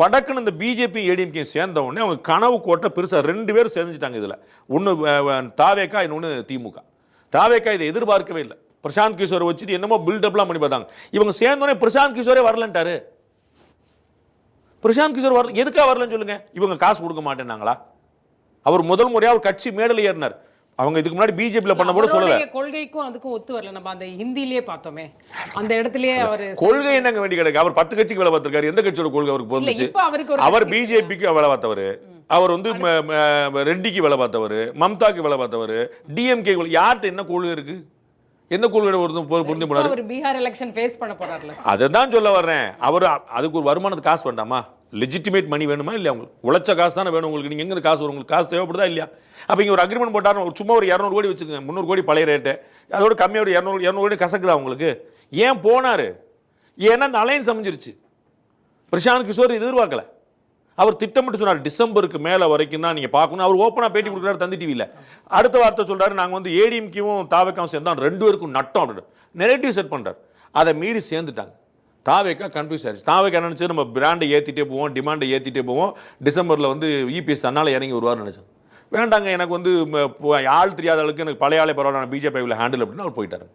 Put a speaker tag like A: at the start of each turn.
A: படக்குன்னு இந்த BJP ADMK சேர்ந்த உடனே அவங்க கனவு கோட்டை பெருசா 2 பேரும் சேர்ந்துட்டாங்க. இதுல ஒன்னு தாவேக்கா, இன்னொன்னு திமுக. தாவேக்கா இதை எதிர்பார்க்கவே இல்லை. பிரசாந்த் கிஷோரை வச்சுட்டு என்னமோ பில்டப்லாம் பண்ணி பார்த்தாங்க. இவங்க சேர்ந்தோடனே பிரசாந்த் கிஷோரே வரலன்ட்டாரு. பிரசாந்த் கிஷோர் வரல, எதுக்காக வரலன்னு சொல்லுங்க. இவங்க காசு கொடுக்க மாட்டேன்னாங்களா? அவர் முதல் முறையா ஒரு கட்சி மேடையில் ஏறினார். அவங்க இதுக்கு முன்னாடி பிஜேபில பண்ண கூட சொல்லல.
B: கொள்கைக்கும் அதுக்கும் ஒத்து வரல. நம்ம அந்த ஹிந்திலேயே பார்த்தோமே, அந்த இடத்துலயே அவர்
A: கொள்கை என்னங்க வேண்டி கிடக்கு. அவர் 10 கட்சிக்கு வேலை பார்த்திருக்காரு. எந்த கட்சியோட கொள்கை அவருக்கு போந்துச்சு? அவர் பிஜேபிக்கு வேலை பார்த்தவர், அவர் வந்து ரெட்டிக்கு வேலை பார்த்தவர், மம்தாக்கு வேலை பார்த்தவர், டிஎம்கே. யார்கிட்ட என்ன கொள்கை இருக்கு? என்ன கொள்கை பொருந்தி போனாரு?
B: அவர் பீகார் எலெக்ஷன் ஃபேஸ் பண்ண போறாருல.
A: அதான் சொல்ல வர்றேன். அவர் அதுக்கு ஒரு வருமானத்துக்கு காசு வேண்டாமா? லெஜிட்டிமேட் மணி வேணுமா இல்லையா? உங்களுக்கு உழைச்ச காசு தானே வேணும். உங்களுக்கு நீங்க எங்க காசு வரும்? உங்களுக்கு காசு தேவைப்படுதா இல்லையா? அப்ப இங்க ஒரு அக்ரிமெண்ட் போட்டாரு, ஒரு சும்மா ஒரு 200 கோடி வச்சுக்கோங்க, 300 கோடி பழைய ரேட்டு, அதோட கம்மியா ஒரு 200 கோடி கசக்குதா உங்களுக்கு? ஏன் போனாரு? ஏன்னா அந்த அலைன்ஸ் அமைஞ்சிருச்சு. பிரசாந்த் கிஷோர் எதிர்பார்க்கல. அவர் திட்டமிட்டு சொன்னார் டிசம்பருக்கு மேல வரைக்கும் தான் நீங்க பார்க்கணும். அவர் ஓப்பனா பேட்டி கொடுக்குறாரு தந்தி டிவியில. அடுத்த வார்த்தை சொல்றாரு, நாங்க வந்து ஏடிஎம்கேவும் தாவேக்காவும் சேர்ந்தா 2 பேருக்கும் நட்டம் அப்படின்னு நெரேட்டிவ் செட் பண்றாரு. அதை மீறி சேர்ந்துட்டாங்க. தாவேக்கா கன்ஃபியூஸ் ஆயிடுச்சு. தாவேக்கா நினைச்சு நம்ம பிராண்டை ஏற்றிட்டே போவோம், டிமாண்டை ஏற்றிட்டே போவோம், டிசம்பரில் வந்து இபிஎஸ் தன்னால் இறங்கி வருவார்னு நினைச்சோம். வேண்டாங்க, எனக்கு வந்து ஆள் தெரியாத அளவுக்கு எனக்கு பழைய ஆளே பரவாயில்ல, நான் பிஜேபி ஹேண்டில் அப்படின்னு அவர் போயிட்டாரு.